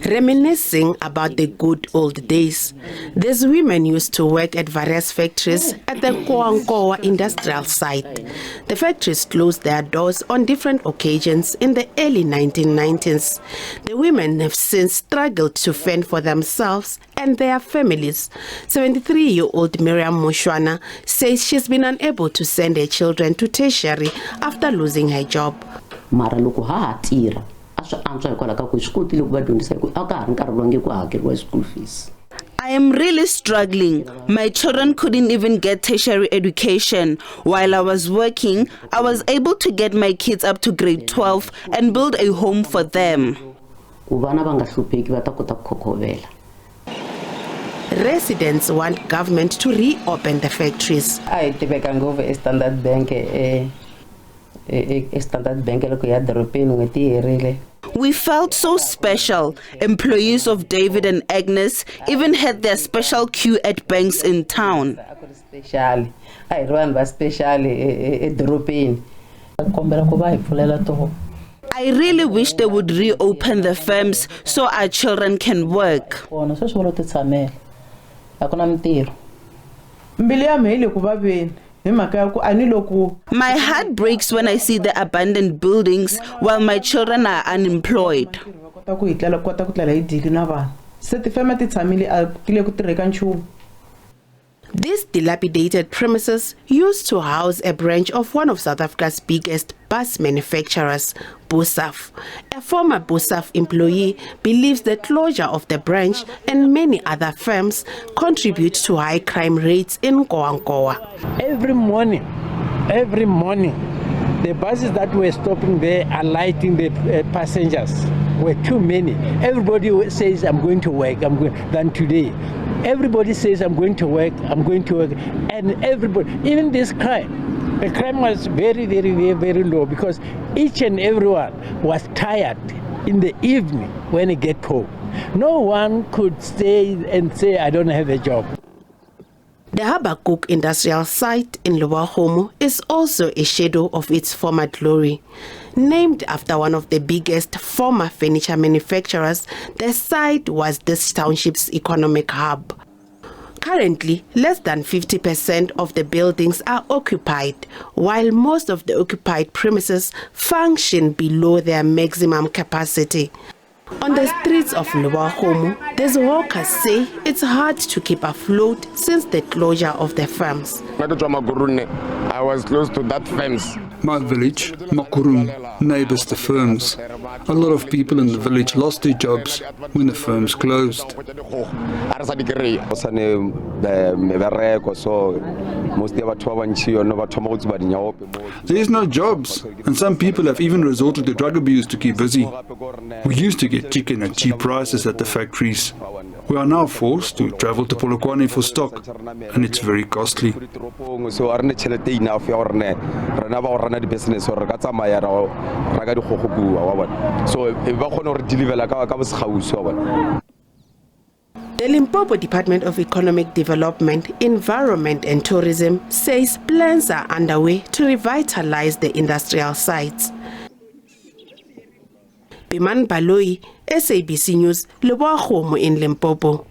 Reminiscing about the good old days, these women used to work at various factories at the Nkowankowa industrial site. The factories closed their doors on different occasions in the early 1990s. The women have since struggled to fend for themselves and their families. 73-year-old Miriam Mushwana says she's been unable to send her children to tertiary after losing her job. I am really struggling. My children couldn't even get tertiary education. While I was working, I was able to get my kids up to grade 12 and build a home for them. Residents want government to reopen the factories. We felt so special. Employees of David and Agnes even had their special queue at banks in town. I really wish they would reopen the firms so our children can work. My heart breaks when I see the abandoned buildings while my children are unemployed. These dilapidated premises used to house a branch of one of South Africa's biggest bus manufacturers, Busaf. A former Busaf employee believes the closure of the branch and many other firms contribute to high crime rates in Nkowankowa. Every morning, the buses that were stopping there alighting the passengers were too many. Everybody says, I'm going to work, than today. Everybody says, I'm going to work. And everybody, even this crime, the crime was very, very, very, very low because each and everyone was tired in the evening when they get home. No one could stay and say, I don't have a job. The Habakuk industrial site in Lebowakgomo is also a shadow of its former glory. Named after one of the biggest former furniture manufacturers, the site was this township's economic hub. Currently, less than 50% of the buildings are occupied, while most of the occupied premises function below their maximum capacity. On the streets of Lebowakgomo, these workers say it's hard to keep afloat since the closure of the firms. I was close to that firms. My village, Makurun, neighbors the firms. A lot of people in the village lost their jobs when the firms closed. There is no jobs, and some people have even resorted to drug abuse to keep busy. We used to get chicken at cheap prices at the factories. We are now forced to travel to Polokwane for stock, and it's very costly. The Limpopo Department of Economic Development, Environment and Tourism says plans are underway to revitalize the industrial sites. Biman Baloi, SABC News, Lebowakgomo in Limpopo.